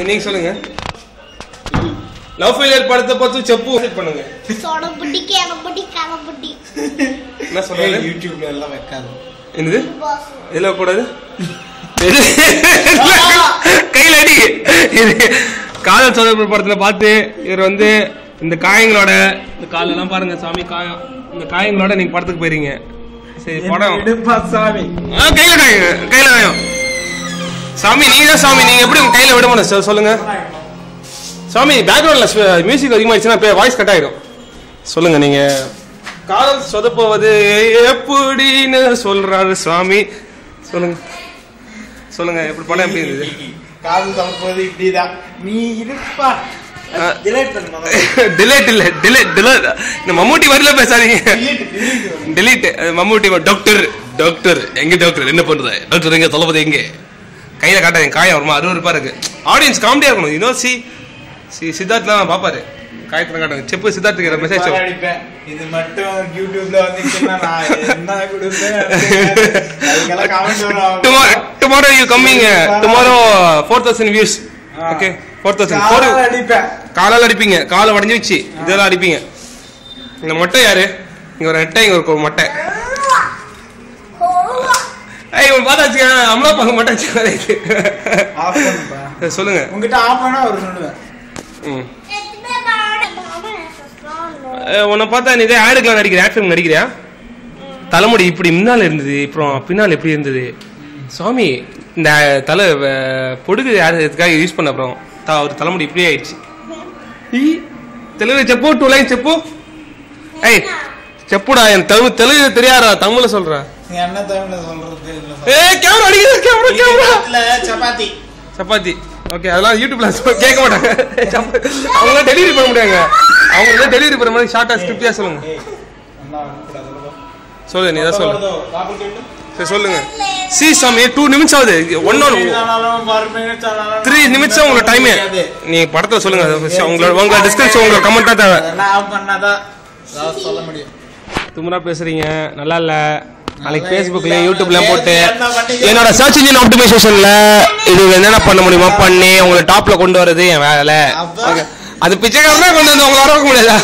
நீங்க சொல்லுங்க. Love failure படத்தை பார்த்து செப்பு பண்ணுங்க. சோடபுட்டி கேனபுட்டி கானபுட்டி. என்ன சொல்றீங்க? யூடியூப்ல எல்லாம் வைக்காது. என்னது? இதெல்லாம் கூடாது. கையில அடி. காதல் சோதனை படத்துல பார்த்து இவர் வந்து இந்த காயங்களோட இந்த காலெல்லாம் பாருங்க சாமி காயம். இந்த காயங்களோட நீங்க படத்துக்கு போயிருங்க. சரி படம் சாமி கையில காயம். சாமி நீங்க தான் சாமி. நீங்க எப்படி உங்க கையில விட மாட்டேன் சொல்லுங்க சாமி. பேக்ரவுண்ட்ல மியூசிக் அதிகமாகிடுச்சுன்னா வாய்ஸ் கட் ஆயிடும். சொல்லுங்க நீங்க. காதல் சொதப்புவது எப்படின்னு சொல்றாரு சாமி. சொல்லுங்க சொல்லுங்க. எப்படி படம் எப்படி இருந்தது? காதல் சொதப்புவது இப்படிதான். நீ இருப்பா டிலேட் இல்ல டிலேட். இந்த மம்மூட்டி வரல பேசாதீங்க. டிலீட். மம்மூட்டி டாக்டர் எங்க டாக்டர் என்ன பண்றது? டாக்டர் எங்க சொல்லுவது எங்க? கையில காட்டாதீங்க. காயம் வருமா? அருவருப்பா இருக்கு. ஆடியன்ஸ் காமெடியா இருக்கணும். யூனோ சித்தார்த்லாம் பாப்பாரு. காயத்துல காட்டுங்க. செப்பு சித்தார்த்துக்கு மெசேஜ் இது மட்டும் யூடியூப்ல வந்துச்சுன்னா நான் என்ன கொடுப்பேன். Tomorrow you coming. Tomorrow 4000 views. Okay 4000 அடிப்பேன். காலால அடிப்பீங்க. காலை உடஞ்சி வச்சு இதெல்லாம் அடிப்பீங்க. இந்த மொட்டை யாரு? இங்க ஒரு நெட்டை, இங்க ஒரு மொட்டை. பாத்தாச்சு அம்மா பாக்க மாட்டாச்சு. சொல்லுங்க. உங்ககிட்ட ஆஃப் பண்ணா ஒரு சொல்லுவேன். உன்னை பார்த்தா நீ இதே ஆடுக்கெல்லாம் நடிக்கிற ஆக்ஷன் நடிக்கிறியா? தலைமுடி இப்படி முன்னால இருந்தது, அப்புறம் பின்னால் எப்படி இருந்தது? சுவாமி இந்த தலை பொடுகு யாரு இதுக்காக யூஸ் பண்ண அப்புறம் ஒரு தலைமுடி இப்படியே ஆயிடுச்சு. தெலுங்கு செப்பு 2 லைன் செப்பு. ஏய் செப்புடா. என் தெலுங்கு தெரியாதா? தமிழ்ல சொல்றா. என்ன தமிழ்ல சொல்றது? கேமரா அடிக்குது. கேமரா சப்பாத்தி. ஓகே அதெல்லாம் யூடியூப்ல கேட்க மாட்டாங்க. அவங்க டெலிவரி பண்ண முடியாங்க. அவங்க டெலிவரி பண்ண மாதிரி ஷார்ட்டா ஸ்கிரிப்டியா சொல்லுங்க. சொல்லு நீ தான் சொல்லு. சரி சொல்லுங்க. சாமி 2 நிமிஷம் ஆகுது. 3 நிமிஷம் உங்களோட டைம். நீ படத்தை சொல்லுங்க. உங்களோட டிஸ்கிரிப்ஷன் உங்களோட கமெண்டா தேவை. சொல்ல முடியும். தும்ரா பேசுறீங்க நல்லா இல்ல. நாளைக்கு பேஸ்புக்ல யூடியூப்ல போட்டு என்னோட சர்ச் இன்ஜின் ஆப்டிமைசேஷன்ல இது என்னென்ன பண்ண முடியுமா பண்ணி உங்களை டாப்ல கொண்டு வரது என் வேலை. அது பிச்சைக்காரனா கொண்டு வந்து உங்களை வர முடியாதா?